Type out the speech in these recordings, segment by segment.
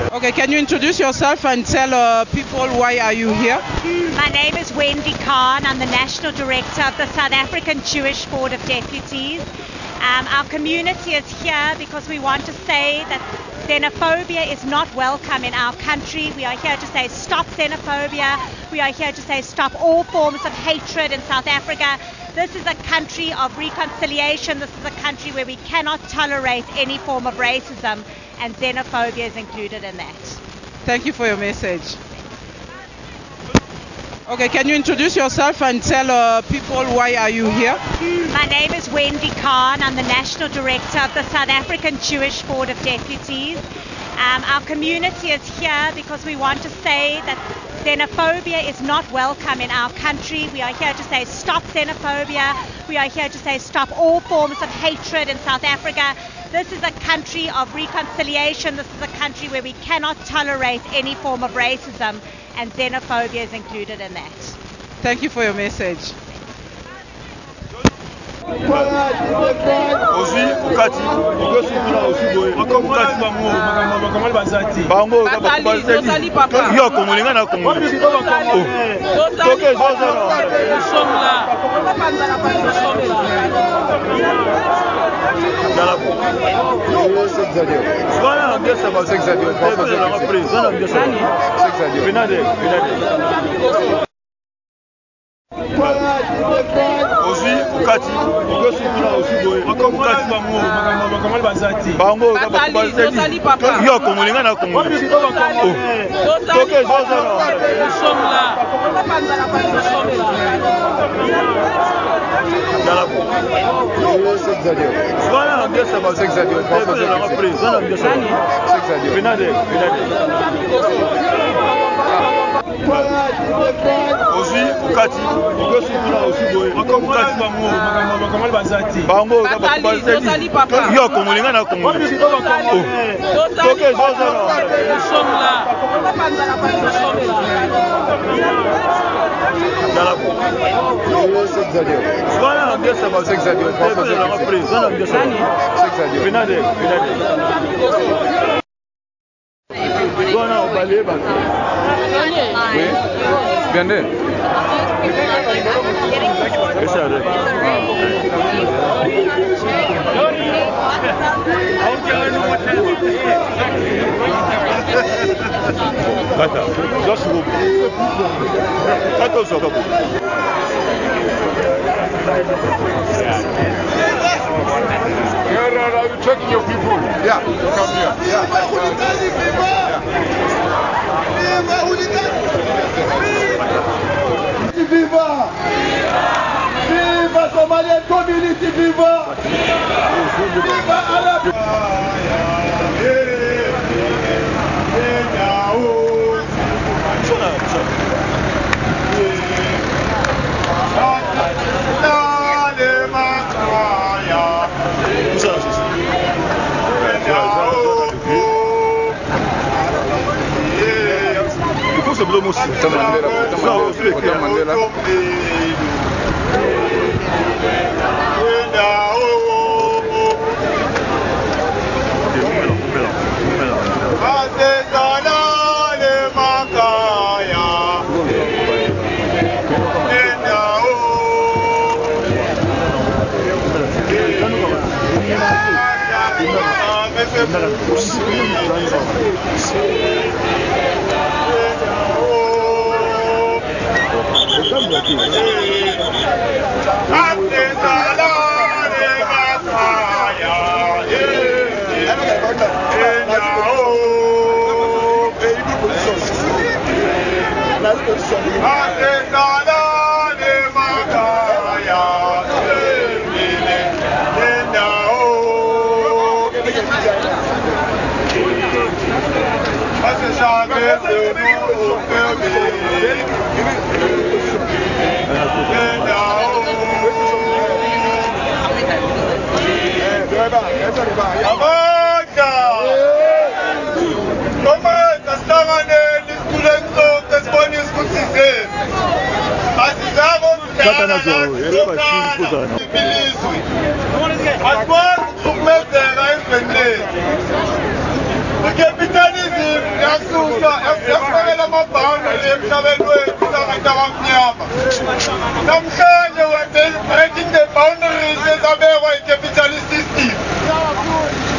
Okay, can you introduce yourself and tell people why are you here? My name is Wendy Khan. I'm the National Director of the South African Jewish Board of Deputies. Our community is here because we want to say that xenophobia is not welcome in our country. We are here to say stop xenophobia. We are here to say stop all forms of hatred in South Africa. This is a country of reconciliation. This is a country where we cannot tolerate any form of racism, and xenophobia is included in that. Thank you for your message. Okay, can you introduce yourself and tell people why are you here? My name is Wendy Khan. I'm the National Director of the South African Jewish Board of Deputies. Our community is here because we want to say that xenophobia is not welcome in our country. We are here to say stop xenophobia. We are here to say stop all forms of hatred in South Africa. This is a country of reconciliation. This is a country where we cannot tolerate any form of racism, and xenophobia is included in that. Thank you for your message. You're checking your people. Yeah, come here. Viva! Viva Somalian community, viva! Viva Arab! Le capitalisme breaking the boundaries of the capitalist system.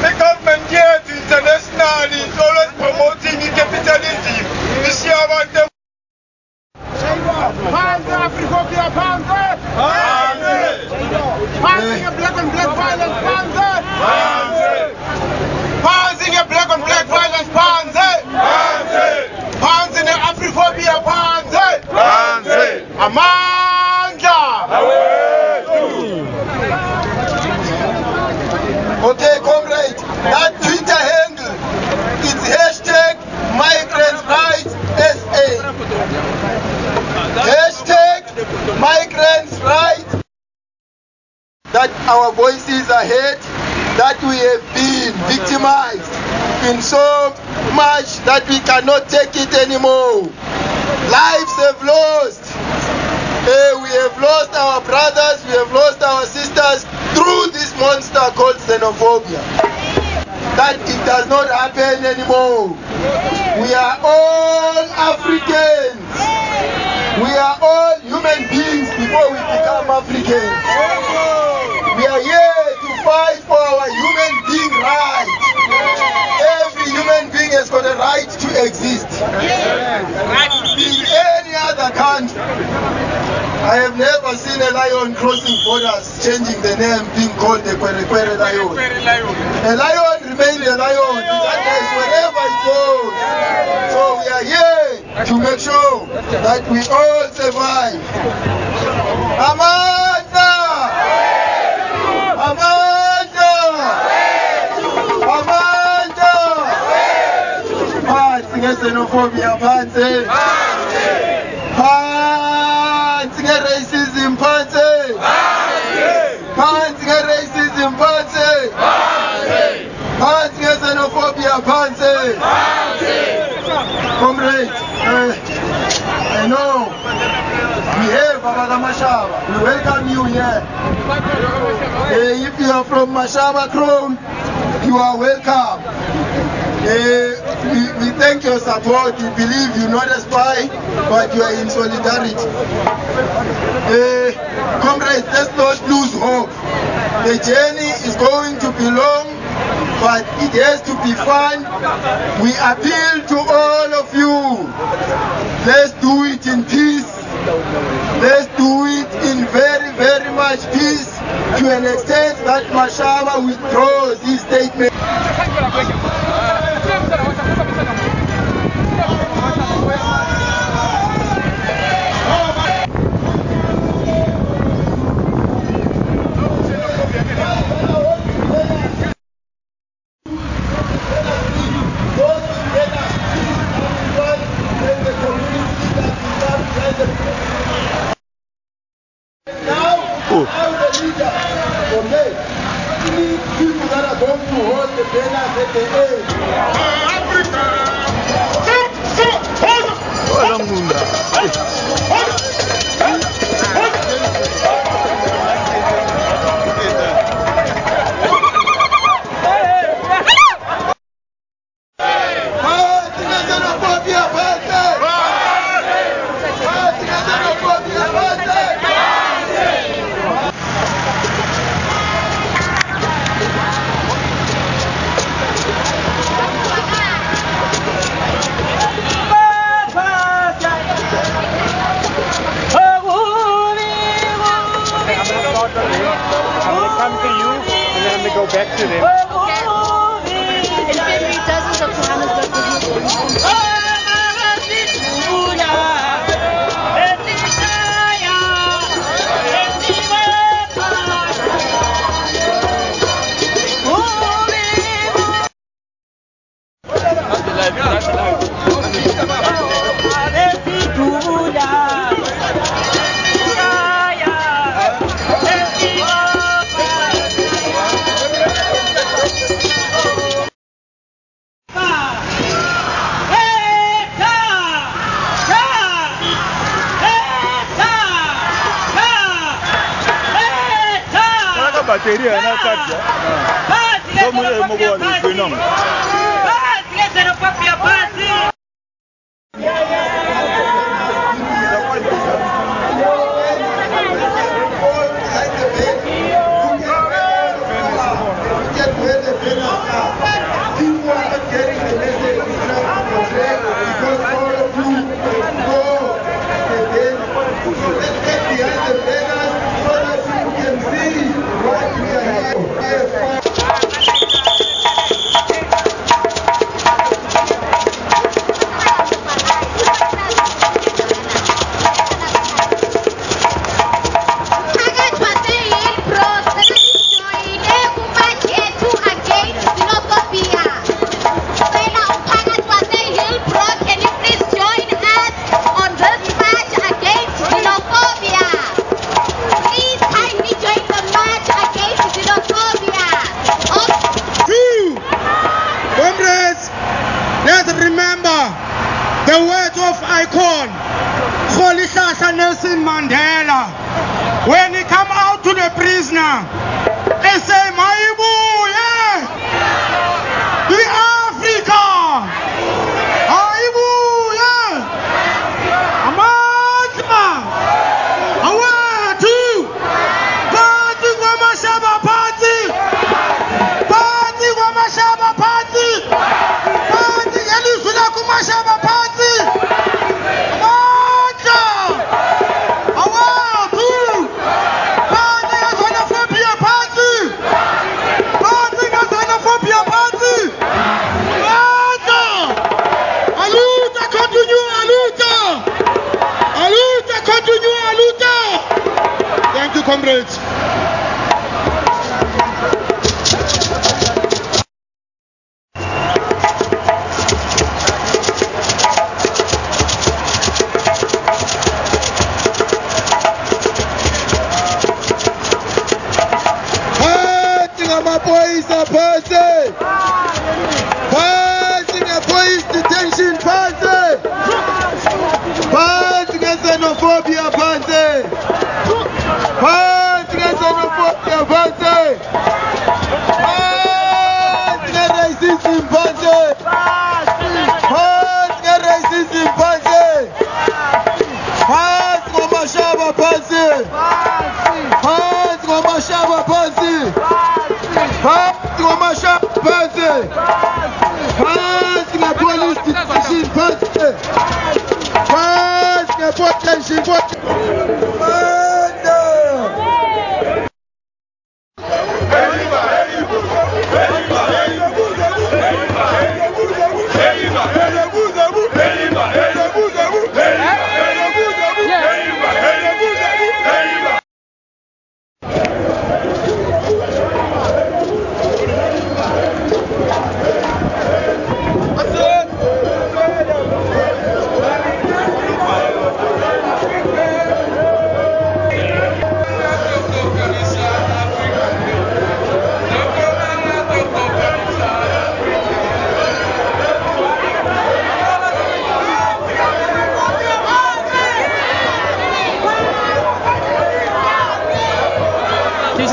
The government here internationally is always promoting capitalism. This year about the Africa, black on black violence, Panzer, black on black violence, Panzer, in the Afriphobia, Panzer, Amanda. Okay, comrade, that Twitter handle is hashtag Migrants Rights SA. Hashtag Migrants Rights. That our voices are heard, that we have been victimized in so much that we cannot take it anymore. Lives have lost. We have lost our brothers, we have lost our sisters through this monster called xenophobia. That it does not happen anymore. We are all Africans. We are all human beings before we become Africans. We are here to fight for our human being rights. Every human being has got a right to exist. In any other country, I have never seen a lion crossing borders, changing the name, being called the Kwere lion. A lion remains a lion, regardless wherever it goes. So we are here to make sure that we all survive. Amanda! Amanda! Amanda! Passing xenophobia, passing racism, passing racism, passing xenophobia, passing. Comrade, I know we have Baba Mashaba. We welcome you here. If you are from Mashaba Crown, you are welcome. We thank your support. We believe you're not a spy, but you are in solidarity. Comrades, let's not lose hope. The journey is going to be long, but it has to be fun. We appeal to all of you. Let's do it in peace. Let's do it in very, very much peace, to an extent that Mashaba withdraws his statement. khona Rolihlahla Nelson Mandela, when he come out to the prisoner, they say, Maibuye, the Africa, Maibuye, Amazma, Awatu, Party Wamashaba Party, Party Wamashaba Party, Party Elisula Kumashaba Party, Amazma, Awatu, Party Xenophobie Party, Party Xenophobie Party, Amazma, Aluta continue, Aluta, Aluta continue, Aluta. Thank you, comrades. Passing my boys are passing. Passing a police detention passing. Passing a xenophobia passing. Passing a xenophobia passing. Passing a racism passing. Passing a racism passing. Passing a mashaba passing. Passing a mashaba passing. Passing a mashaba passing. Passing a police detention passing. Passing a detention passing.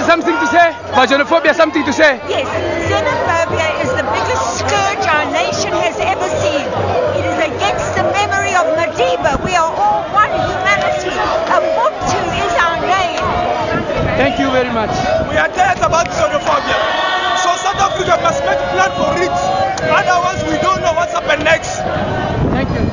Something to say? About xenophobia, something to say? Yes, xenophobia is the biggest scourge our nation has ever seen. It is against the memory of Madiba. We are all one humanity. Ubuntu is our name. Thank you very much. We are tired about xenophobia. So South Africa must make a plan for it. Otherwise, we don't know what's happened next. Thank you.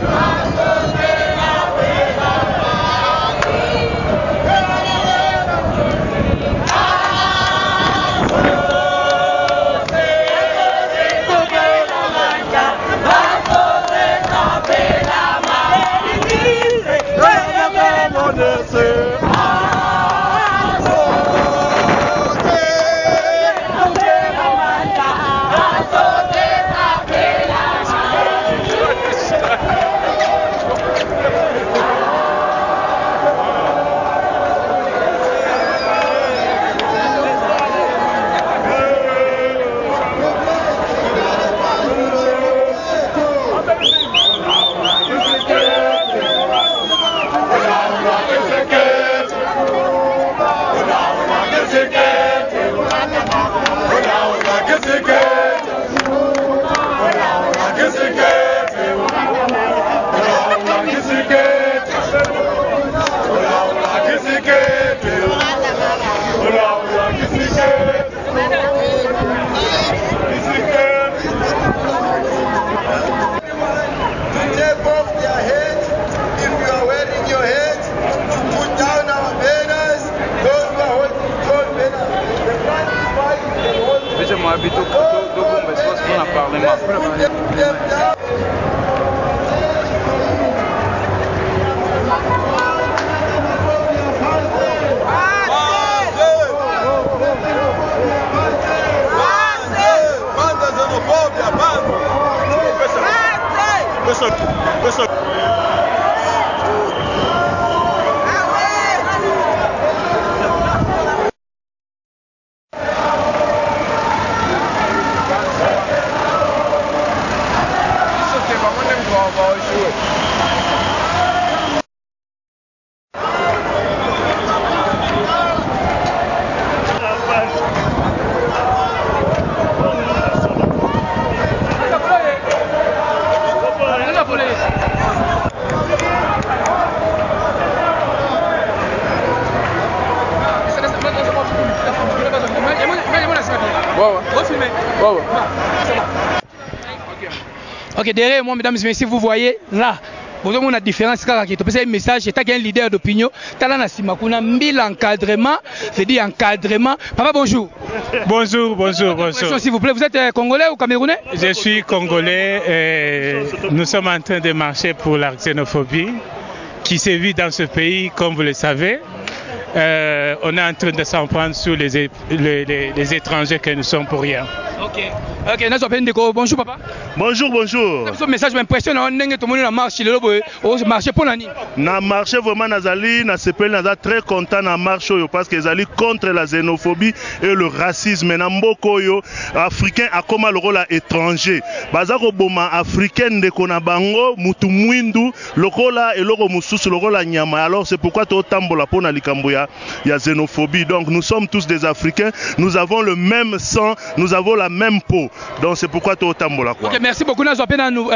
Ok, derrière moi, mesdames et messieurs, vous voyez là. Vous avez une différence car qui un message, c'est un leader d'opinion. Talana Simakuna, 1000 encadrement, c'est dit encadrement. Papa, bonjour. Bonjour, bonjour, bonjour. S'il vous plaît, vous êtes congolais ou camerounais? Je suis congolais et nous sommes en train de marcher pour la xénophobie qui sévit dans ce pays, comme vous le savez. On est en train de s'en prendre sur les étrangers que nous sommes pour rien. Ok, bonjour papa. Bonjour, bonjour. Ce message m'impressionne, on est tout le monde dans la marche, le marché pour l'année. Na marché vraiment nazali, na sepel naza très content na marche parce que nazali contre la xénophobie et le racisme. Na mboko yo africain a comme le rôle étranger. Bazako boma africain de kona bango mutu mwindu lokola et loko mususu lokola nyama. Alors c'est pourquoi to tambola pona likambo ya xénophobie. Donc nous sommes tous des Africains, nous avons le même sang, nous avons la même peau. Donc c'est pourquoi tu es au tambola. Ok, merci beaucoup.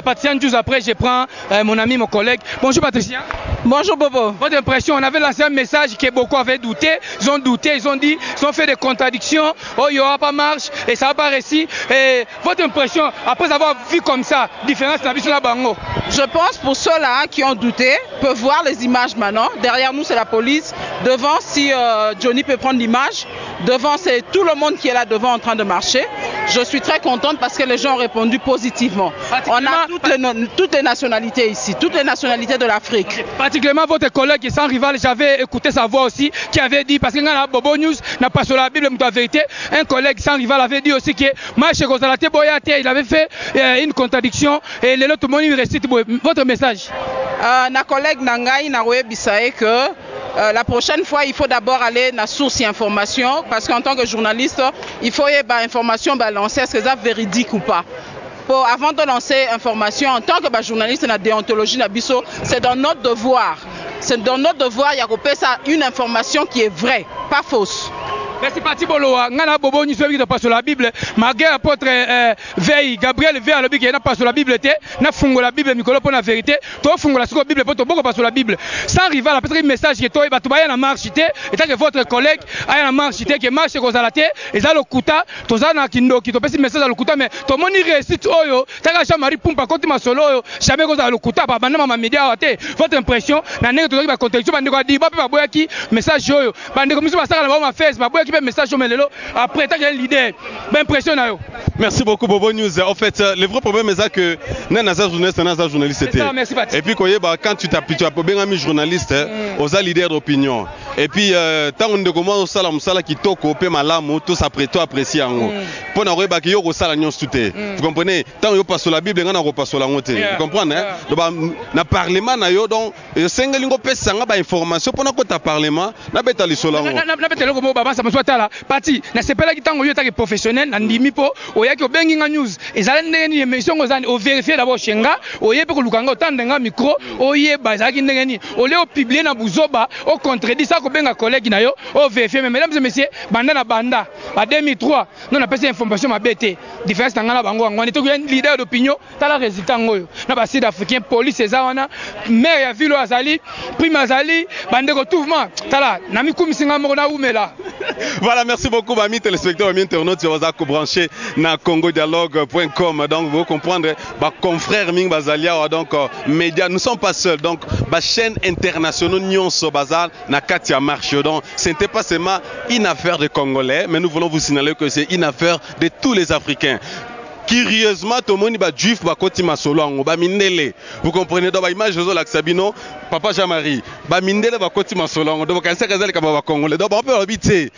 Patricia, juste après, je prends mon ami, mon collègue. Bonjour Patricia. Bonjour Bobo. Votre impression, on avait lancé un message que beaucoup avaient douté. Ils ont douté, ils ont dit, ils ont fait des contradictions. Oh, il n'y aura pas marche et ça va pas réussir. Et votre impression, après avoir vu comme ça, différence dans la vie sur la bango. Je pense pour ceux-là qui ont douté, peuvent voir les images maintenant. Derrière nous, c'est la police. Devant, si Johnny peut prendre l'image, devant, c'est tout le monde qui est là devant en train de marcher. Je suis très contente parce que les gens ont répondu positivement. On a toutes les nationalités ici, toutes les nationalités de l'Afrique. Okay. Particulièrement votre collègue sans rival, j'avais écouté sa voix aussi, qui avait dit, parce que dans la Bobo News, n'a pas sur la Bible, mais la vérité, un collègue sans rival avait dit aussi que il avait fait une contradiction et le tout le monde récite votre message. Na collègue Nangai n'a pas que la prochaine fois, il faut d'abord aller dans la source d'information parce qu'en tant que journaliste, il faut y avoir information lancer est-ce que c'est véridique ou pas. Avant de lancer information, en tant que journaliste dans la déontologie, c'est dans notre devoir. C'est dans notre devoir, il y a une information qui est vraie, pas fausse. Merci parti Boloa. Ngana Bobo ni sobi de pas sur la Bible. Malgré apôtre Veille, Gabriel Veille le bique n'a pas sur la Bible té, n'a fungo la Bible mikolo pour la vérité. Toi fungo la sur la Bible pour toi pas sur la Bible. Sans rival, peut-être un message que toi va tout bailler la marche té et tant que votre collègue a la marche té que marche ko zalaté et za lokuta, to za na kindo ki to pesi message à lokuta mais to moni récite oyo, taka cha mari pumpa koti masolo oyo, jamais ko za lokuta ba banda ma média até. Votre impression na nenge to ba contexte ba ndeko di ba pe ba boya ki message oyo. Ba ndeko miso ba sala ba ma face ba boya qui fait message au Melelo après tant que l'idée impressionnant. Merci beaucoup Bobo News. En fait, le vrai problème est que Nanaza journaliste, Nanaza journaliste c'était. Et puis quand tu t'appuies, tu as bien mis journaliste, aux leaders d'opinion. Et puis tant on commence au salam sala qui toque au pe malamu, tout ça après toi apprécier en haut. Pour n'avoir pas qu'il y a au salam nyons tout. Vous comprenez? Tant on passe sur la Bible, on a repassé sur la montée. Vous comprenez? Donc na parlement na yo donc sengelingo pe sanga ba information pour na kota parlement na betali sur la montée. Na betali ko mo baba ça me soit là. Parti na sepela ki tango yo ta professionnel na ndimi po oyaki obenginga news ezali ndenge ni émission ozani o vérifier d'abord chenga oyebe ko lukanga otandenga micro oyeba ezali ndenge ni ole o publier na buzoba o contredit ça ko benga collègue na yo o vérifier mais mesdames et messieurs banda na banda ba 2003 non na pesa information ma bête différence tangana bango ngwani to un leader d'opinion tala résultat ngoyo na ba sud africain police ezana maire ya ville azali prime azali bande ko mouvement tala na mikumisinga moko na umela. Voilà, merci beaucoup, amis téléspectateurs, amis internautes, je vous ai branché dans congodialogue.com. Donc, vous comprendre, confrère Ming Bazalia, donc, médias, nous ne sommes pas seuls. Donc, chaîne internationale, Nyon Sobazal, na Katia Marche. Donc, ce n'était pas seulement une affaire de Congolais, mais nous voulons vous signaler que c'est une affaire de tous les Africains. Curieusement, tout le monde est juif, vous comprenez, dans l'image de l'Axabino, Papa Jean-Marie, Mindele va continuer solo, donc un certain nombre de Congolais, donc on peut habiter.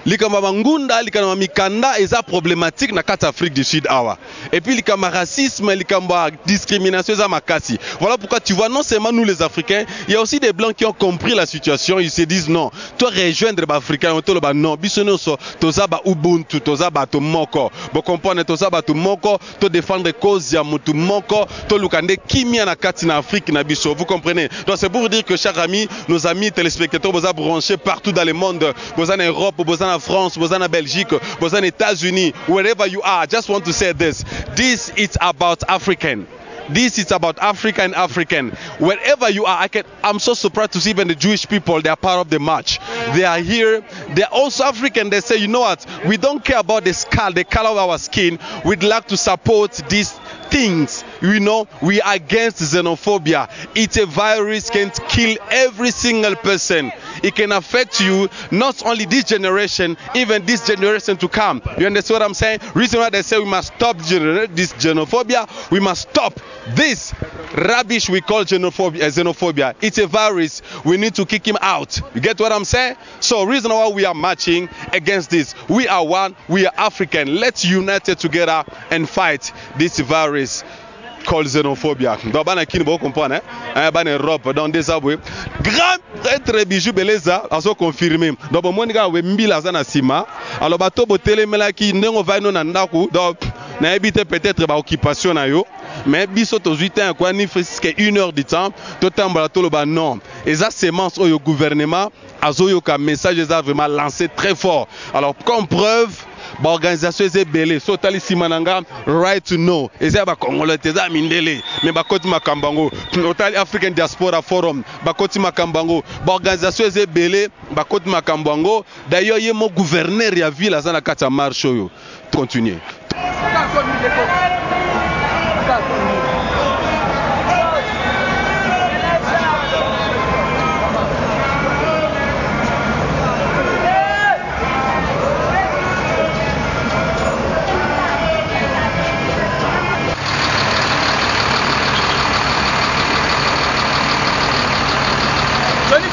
Likama ngunda likama mikanda eza problématique na kati Afrique du Sud awa. Et puis likama racisme, likama discrimination eza makasi. Voilà pourquoi tu vois non seulement nous les Africains, il y a aussi des blancs qui ont compris la situation, ils se disent non, toi rejoindre les Africains, on te le ba non, bisono so toza ba ubuntu, toza ba to moko. Bo comprendre toza ba to moko, to défendre cause ya mutu moko, to lukande kimia na kati na Afrique na biso. Vous comprenez? Donc c'est pour vous dire que chers amis, nos amis téléspectateurs, vous avez branché partout dans le monde, vous en Europe, vous en France, vous en Belgique, vous en États-Unis, wherever you are, I just want to say this. This is about African. This is about Africa and African. Wherever you are, I'm so surprised to see even the Jewish people, they are part of the march. They are here. They are also African. They say, you know what? We don't care about the color of our skin. We'd like to support these things. You know, we are against xenophobia. It's a virus, can kill every single person. It can affect you, not only this generation, even this generation to come. You understand what I'm saying? Reason why they say we must stop this xenophobia, we must stop this rubbish we call xenophobia. It's a virus. We need to kick him out. You get what I'm saying? So reason why we are marching against this. We are one, we are African. Let's unite together and fight this virus called xenophobia. Donc bana kini bo comprendre hein bana Europe dans des abwe grand êtres bijou beleza aso confirmer. Donc bon monika we mbila za na sima. Alors bato botele melaki ndengo va no na ndaku donc na éviter peut-être ba occupation na yo. Mais biso to 8 ans quoi ni presque 1 heure de temps to tambala to lo ba non. Et ça semence au gouvernement azoyo ka message ça vraiment lancé très fort. Alors comme preuve l'organisation est belée. So tali simananga right to know. Et c'est ba Congolais teza mindele. Mais ba koti makambango. Otali African Diaspora Forum. Ba koti makambango. L'organisation est belée. Ba koti makambango. D'ailleurs il y a mon gouverneur ya ville à zana kata marche yo. Continuez.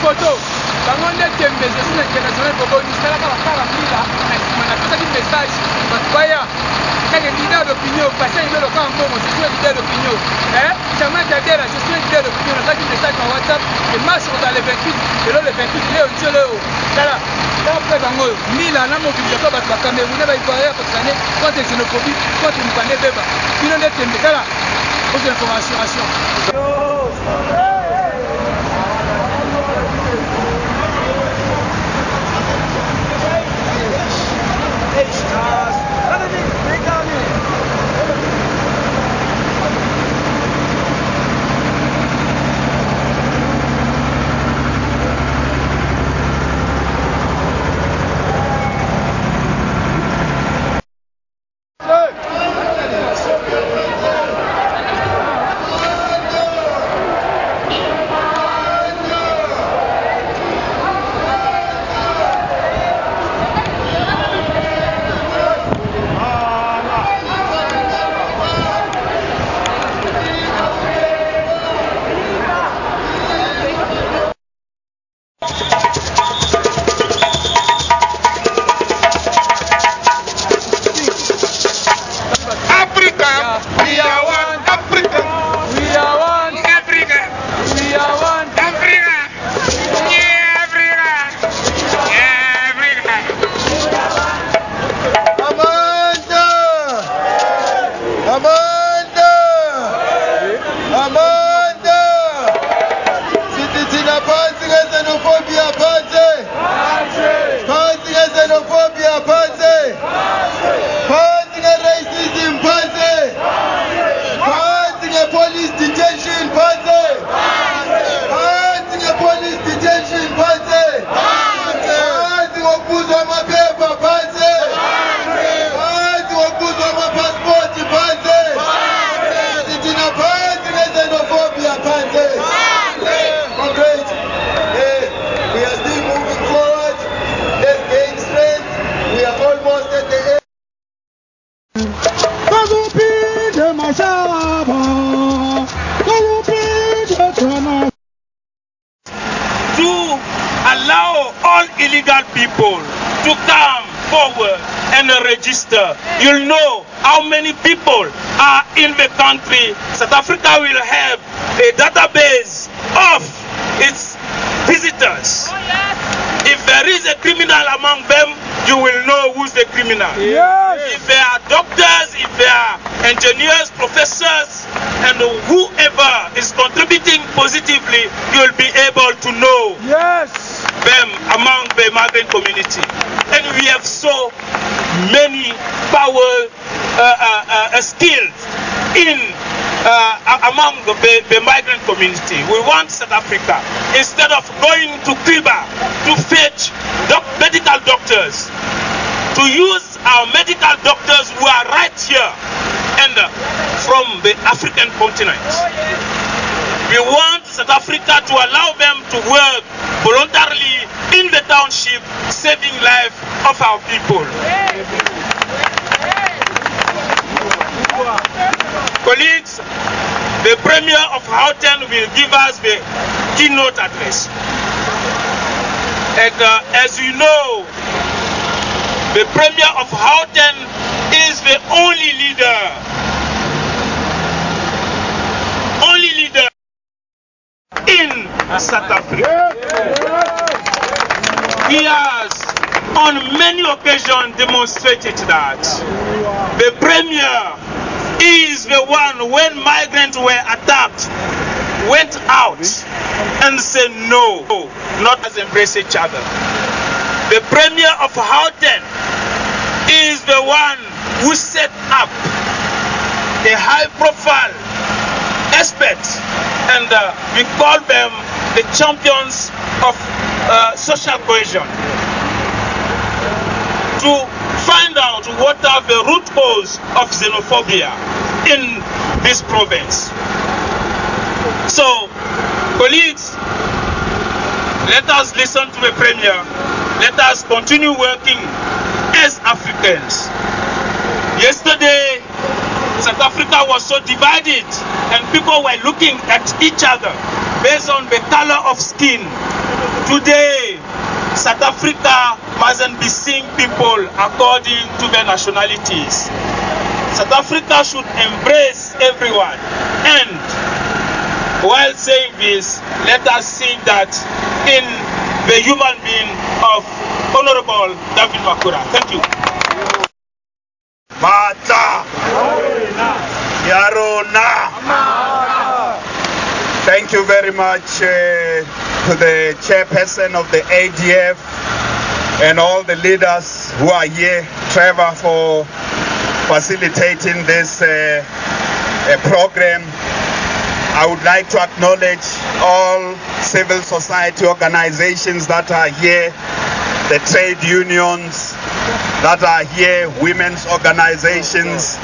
Photo, quand on est tembe, je suis international pour vous dire là quand on a fait un message, voyez, quand il y a une idée d'opinion, parce qu'il y a le camp bon, je suis une idée d'opinion, hein, ça m'a dit là, je suis une idée d'opinion, on a fait un message par WhatsApp, et marche dans les 28, et là le 28, il est au Dieu là, là, après bango, 1000 ans, mobilisation, parce que Cameroun va y parler parce que l'année, contre la xénophobie, contre une pandémie, bébé, il en est tembe, là, aux informations. Register, you'll know how many people are in the country. South Africa will have a database of its visitors. Oh, yes. If there is a criminal among them, you will know who's the criminal. Yes. If there are doctors, if there are engineers, professors, and whoever is contributing positively, you'll be able to know them among the migrant community. And we have so many power skills in among the migrant community. We want South Africa, instead of going to Cuba to fetch medical doctors, to use our medical doctors who are right here and from the African continent. We want South Africa to allow them to work voluntarily in the township, saving life of our people. Colleagues, the Premier of Gauteng will give us the keynote address. And as you know, the Premier of Gauteng is the only leader in South Africa. He has on many occasions demonstrated that the Premier is the one, when migrants were attacked, went out and said no, not as embrace each other. The Premier of Gauteng is the one who set up a high-profile experts, and we call them the champions of social cohesion, to find out what are the root cause of xenophobia in this province. So, colleagues, let us listen to the Premier. Let us continue working as Africans. Yesterday, South Africa was so divided and people were looking at each other based on the color of skin. Today, South Africa mustn't be seeing people according to their nationalities. South Africa should embrace everyone. And while saying this, let us see that in the human being of Honorable David Makura. Thank you. Mata Yarona. Thank you very much to the chairperson of the ADF and all the leaders who are here, Trevor, for facilitating this program. I would like to acknowledge all civil society organizations that are here, the trade unions that are here, women's organizations,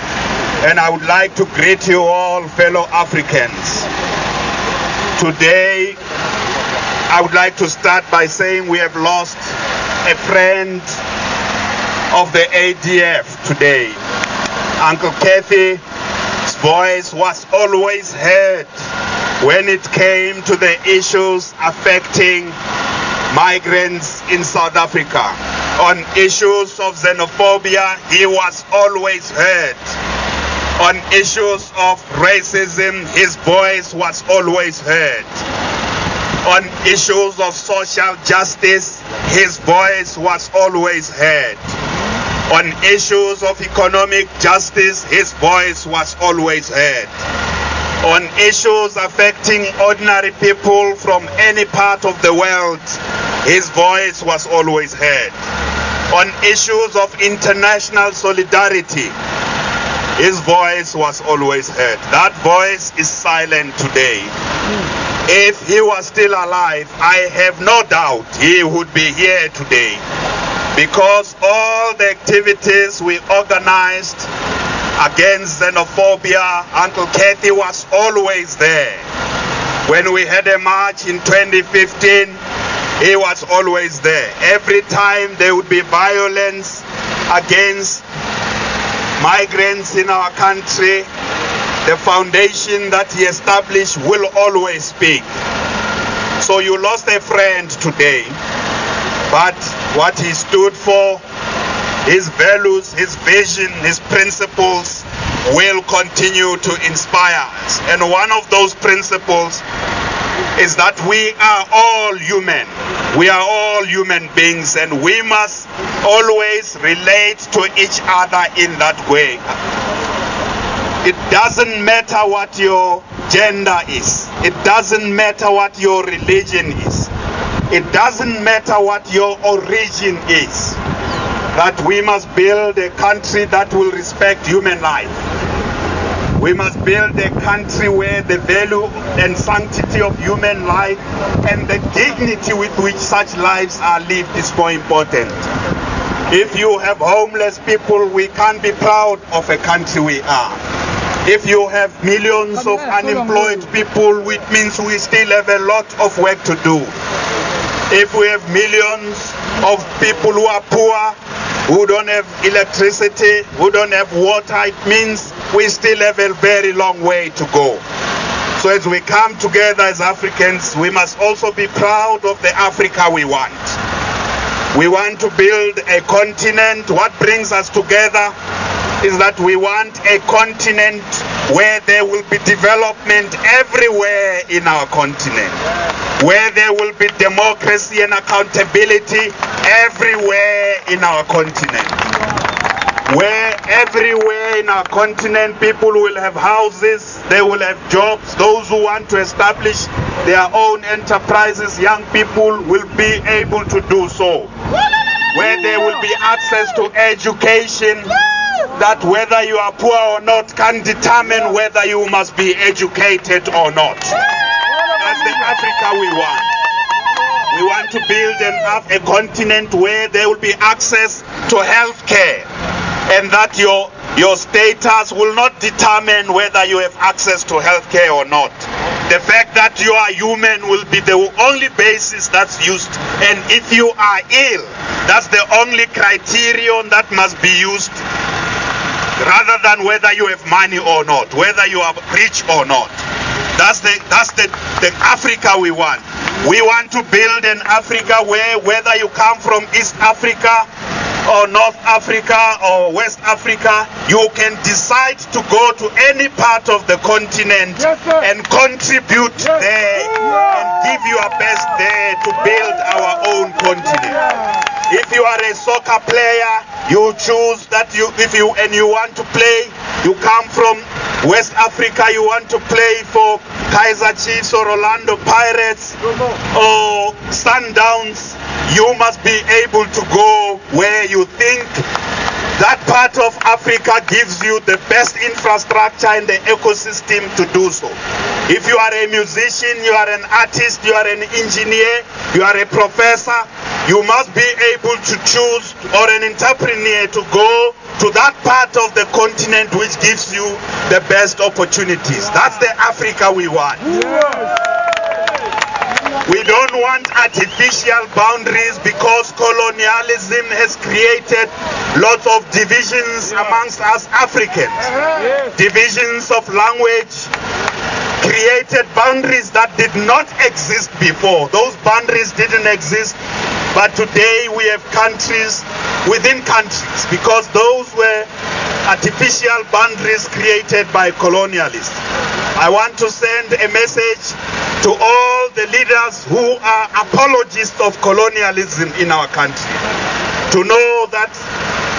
and I would like to greet you all, fellow Africans. Today, I would like to start by saying we have lost a friend of the ADF today. Uncle Kathy's voice was always heard when it came to the issues affecting migrants in South Africa. On issues of xenophobia, he was always heard. On issues of racism, his voice was always heard. On issues of social justice, his voice was always heard. On issues of economic justice, his voice was always heard. On issues affecting ordinary people from any part of the world, his voice was always heard. On issues of international solidarity, his voice was always heard. That voice is silent today. If he was still alive, I have no doubt he would be here today, because all the activities we organized against xenophobia, Uncle Kathy was always there. When we had a march in 2015, he was always there. Every time there would be violence against migrants in our country, the foundation that he established will always speak. So you lost a friend today, but what he stood for, his values, his vision, his principles will continue to inspire us. And one of those principles is that we are all human. We are all human beings, and we must always relate to each other in that way. It doesn't matter what your gender is. It doesn't matter what your religion is. It doesn't matter what your origin is. That we must build a country that will respect human life. We must build a country where the value and sanctity of human life and the dignity with which such lives are lived is more important. If you have homeless people, we can't be proud of a country we are. If you have millions of unemployed people, it means we still have a lot of work to do. If we have millions of people who are poor, who don't have electricity, who don't have water, it means we still have a very long way to go. So as we come together as Africans, we must also be proud of the Africa we want. We want to build a continent. What brings us together is that we want a continent where there will be development everywhere in our continent, where there will be democracy and accountability everywhere in our continent, where everywhere in our continent people will have houses, they will have jobs. Those who want to establish their own enterprises, young people will be able to do so, where there will be access to education, that whether you are poor or not can determine whether you must be educated or not. That's the Africa we want. We want to build a continent where there will be access to health care, and that your status will not determine whether you have access to health care or not. The fact that you are human will be the only basis that's used, and if you are ill, that's the only criterion that must be used, rather than whether you have money or not, whether you are rich or not. That's the Africa we want. We want to build an Africa where whether you come from East Africa or North Africa or West Africa, you can decide to go to any part of the continent and contribute there and give your best there to build our own continent. If you are a soccer player, you choose that you want to play, you come from West Africa, you want to play for Kaizer Chiefs or Orlando Pirates or Sundowns, you must be able to go where you think that part of Africa gives you the best infrastructure and the ecosystem to do so. If you are a musician, you are an artist, you are an engineer, you are a professor, you must be able to choose, or an entrepreneur, to go to that part of the continent which gives you the best opportunities. That's the Africa we want. We don't want artificial boundaries, because colonialism has created lots of divisions amongst us Africans. Divisions of language created boundaries that did not exist before. Those boundaries didn't exist, but today we have countries within countries, because those were artificial boundaries created by colonialists. I want to send a message to all the leaders who are apologists of colonialism in our country, to know that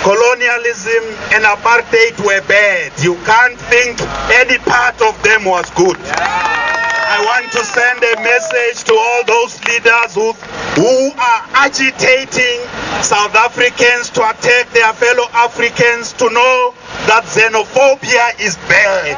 colonialism and apartheid were bad. You can't think any part of them was good. I want to send a message to all those leaders who are agitating South Africans to attack their fellow Africans, to know that xenophobia is bad.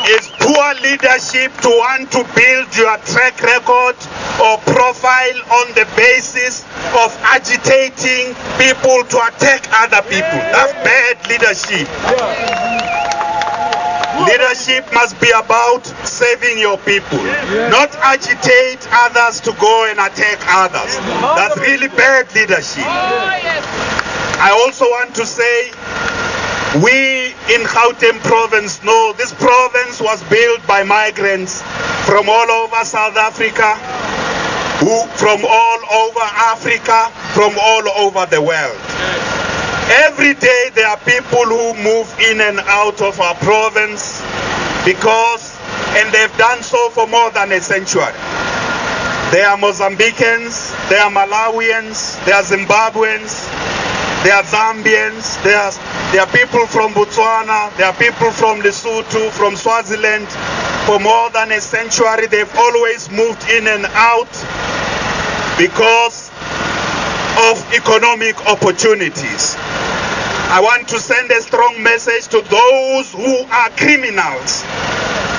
It's poor leadership to want to build your track record or profile on the basis of agitating people to attack other people. That's bad leadership. Leadership must be about saving your people, not agitate others to go and attack others. That's really bad leadership. I also want to say, we in Gauteng province know this province was built by migrants from all over South Africa, from all over Africa, from all over the world. Every day there are people who move in and out of our province and they've done so for more than a century. They are Mozambicans, they are Malawians, they are Zimbabweans, they are Zambians, they are people from Botswana, there are people from Lesotho, from Swaziland. For more than a century, they've always moved in and out because of economic opportunities. I want to send a strong message to those who are criminals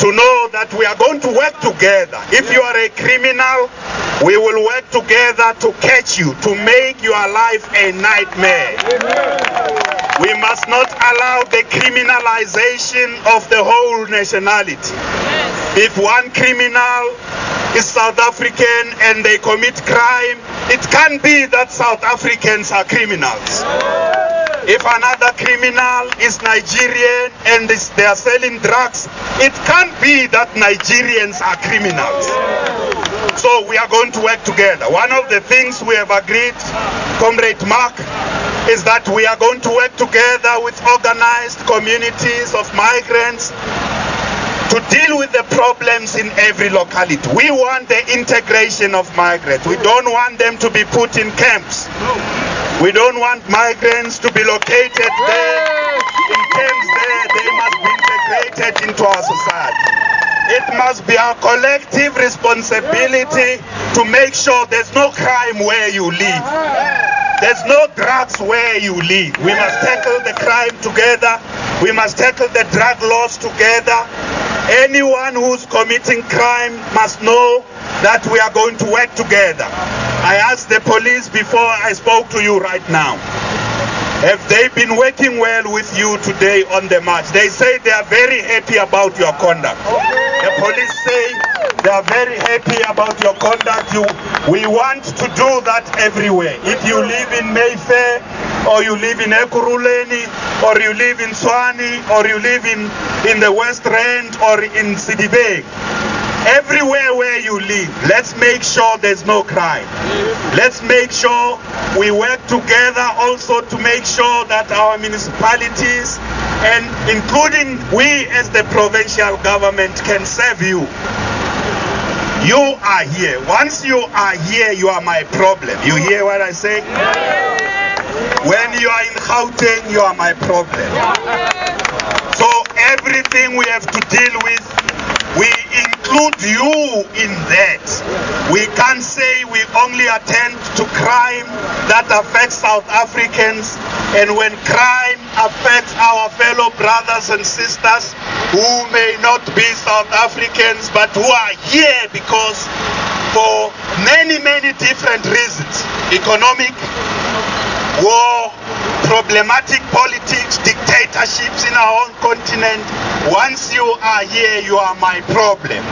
to know that we are going to work together. If you are a criminal, we will work together to catch you, to make your life a nightmare. We must not allow the criminalization of the whole nationality. If one criminal is South African and they commit crime, it can't be that South Africans are criminals. If another criminal is Nigerian and they are selling drugs, it can't be that Nigerians are criminals. So we are going to work together. One of the things we have agreed, Comrade Mark, is that we are going to work together with organized communities of migrants to deal with the problems in every locality. We want the integration of migrants. We don't want them to be put in camps. We don't want migrants to be located there, in camps there. They must be integrated into our society. It must be our collective responsibility to make sure there's no crime where you live. There's no drugs where you live. We must tackle the crime together. We must tackle the drug laws together. Anyone who's committing crime must know that we are going to work together. I asked the police before I spoke to you right now, have they been working well with you today on the march? They say they are very happy about your conduct. The police say they are very happy about your conduct. We want to do that everywhere. If you live in Mayfair, or you live in Ekurhuleni, or you live in Tshwane, or you live in the West Rand, or in Sidibeng, everywhere where you live, let's make sure there's no crime. Let's make sure we work together also to make sure that our municipalities, and including we as the provincial government, can serve you. You are here. Once you are here, you are my problem. You hear what I say? When you are in Gauteng, you are my problem. So everything we have to deal with, we include you in that. We can't say we only attend to crime that affects South Africans, and when crime affects our fellow brothers and sisters who may not be South Africans but who are here because for many different reasons, economic, war, problematic politics, dictatorships in our own continent. Once you are here, you are my problem.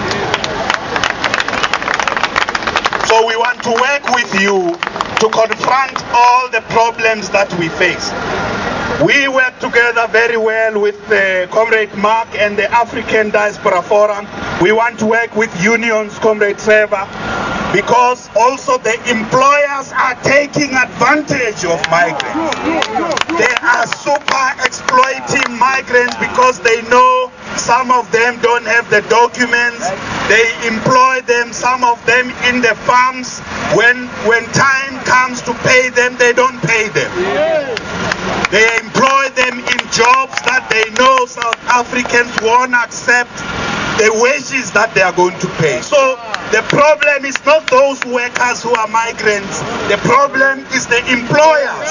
So we want to work with you to confront all the problems that we face. We work together very well with Comrade Mark and the African Diaspora Forum. We want to work with unions, Comrade Trevor, because also the employers are taking advantage of migrants. They are super exploiting migrants because they know some of them don't have the documents. They employ them, some of them in the farms. When time comes to pay them, they don't pay them. They employ them in jobs that they know South Africans won't accept the wages that they are going to pay. So the problem is not those workers who are migrants. The problem is the employers.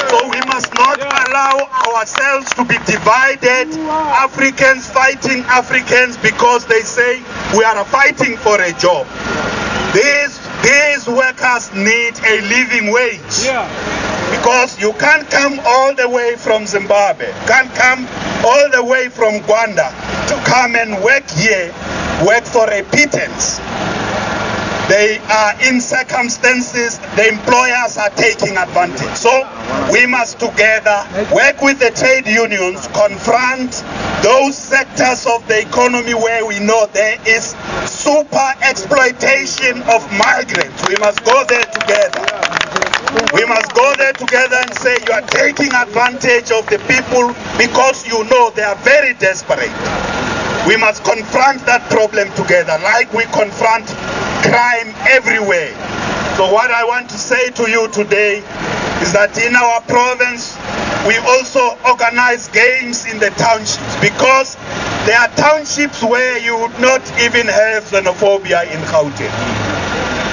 So we must not allow ourselves to be divided. Africans fighting Africans because they say we are fighting for a job. These workers need a living wage. Because you can't come all the way from Zimbabwe, can't come all the way from Rwanda to come and work here, work for a pittance. They are in circumstances, the employers are taking advantage. So we must together work with the trade unions, confront those sectors of the economy where we know there is super exploitation of migrants. We must go there together. We must go there together and say you are taking advantage of the people because you know they are very desperate. We must confront that problem together like we confront crime everywhere. So what I want to say to you today is that in our province we also organize games in the townships, because there are townships where you would not even have xenophobia in Gauteng.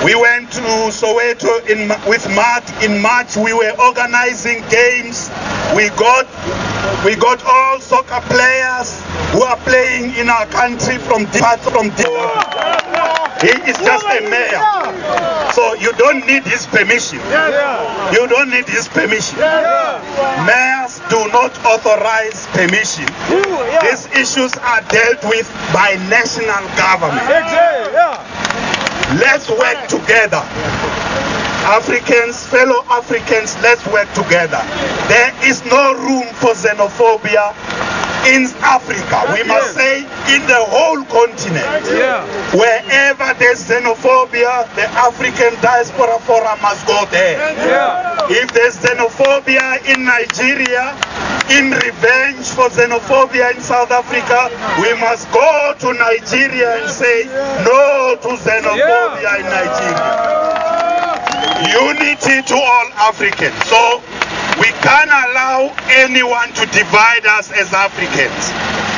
We went to Soweto with Mark in March. We were organizing games We got all soccer players who are playing in our country from he is just a mayor. So you don't need his permission. You don't need his permission. Mayors do not authorize permission. These issues are dealt with by national government. Let's work together. Africans, fellow Africans, let's work together. There is no room for xenophobia in Africa. We must say in the whole continent. Wherever there's xenophobia, the African Diaspora Forum must go there. If there's xenophobia in Nigeria, in revenge for xenophobia in South Africa, we must go to Nigeria and say no to xenophobia in Nigeria. Unity to all Africans. So we can't allow anyone to divide us as Africans.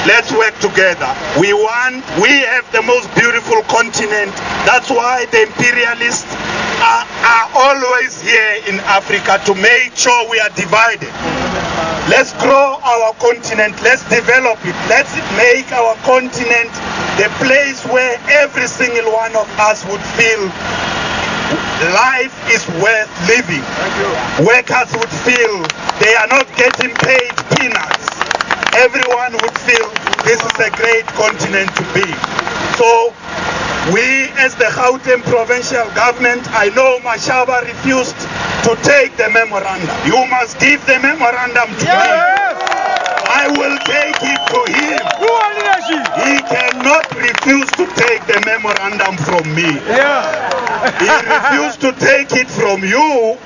Let's work together. We have the most beautiful continent. That's why the imperialists are always here in Africa, to make sure we are divided. Let's grow our continent. Let's develop it. Let's make our continent the place where every single one of us would feel life is worth living. Workers would feel they are not getting paid peanuts. Everyone would feel this is a great continent to be. So we as the Gauteng provincial government, I know Mashaba refused to take the memorandum. You must give the memorandum to him. I will take it to him. He cannot refuse to take the memorandum from me. He refused to take it from you.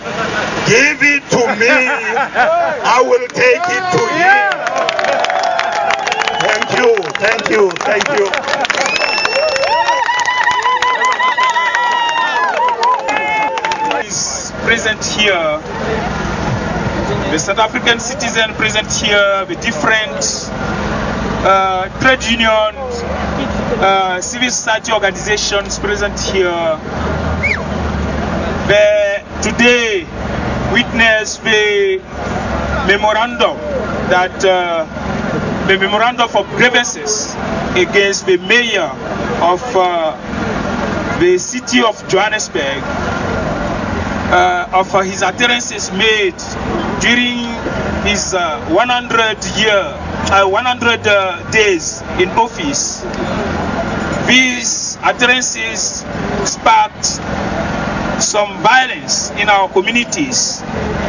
Give it to me. I will take it to him. Thank you, thank you, thank you. Is present here. The South African citizen present here, the different trade unions, civil society organizations present here. They today witness the memorandum the memorandum of grievances against the mayor of the city of Johannesburg, of his utterances made during his 100 days in office. These utterances sparked some violence in our communities,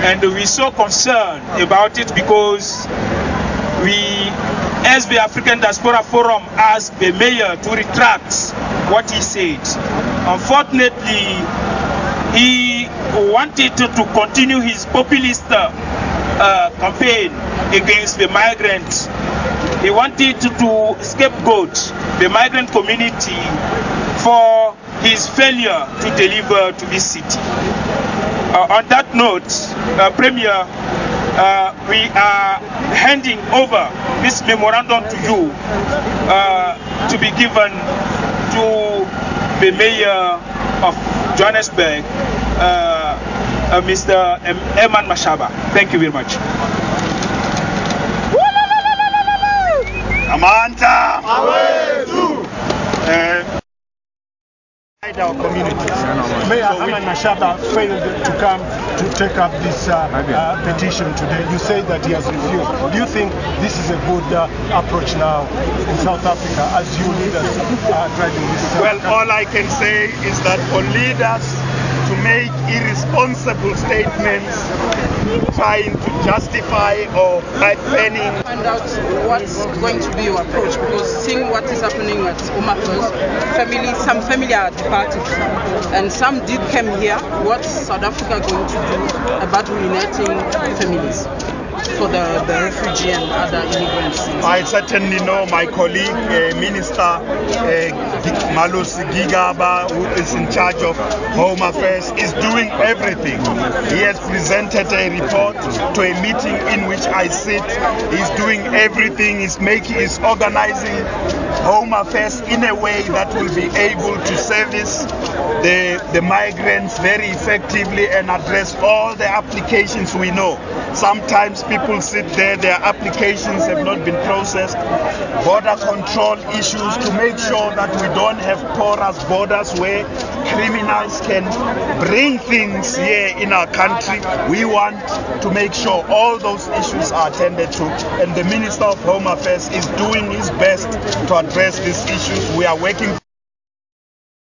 and we're so concerned about it because we, as the African Diaspora Forum, asked the mayor to retract what he said. Unfortunately, he wanted to continue his populist campaign against the migrants. He wanted to scapegoat the migrant community for his failure to deliver to this city. On that note, Premier, we are handing over this memorandum to you to be given to the mayor of Johannesburg, Mr. Eman Mashaba. Thank you very much. Amanta! Our communities. Mayor Eman Mashaba failed to come to take up this petition today. You say that he has refused. Do you think this is a good approach now in South Africa as you leaders are driving this? Well, all I can say is that for leaders to make irresponsible statements trying to justify or planning. Find out what's going to be your approach, because seeing what is happening at Umako's family, some family are departed and some did come here. What's South Africa going to do about reuniting families for the refugee and other immigrants? I certainly know my colleague, Minister Malusi Gigaba, who is in charge of Home Affairs, is doing everything. He has presented a report to a meeting in which I sit. He's doing everything. He's organizing Home Affairs in a way that will be able to service the migrants very effectively and address all the applications we know. Sometimes people sit there, their applications have not been processed. Border control issues to make sure that we don't have porous borders where criminals can bring things here in our country. We want to make sure all those issues are attended to, and the Minister of Home Affairs is doing his best to address these issues. We are working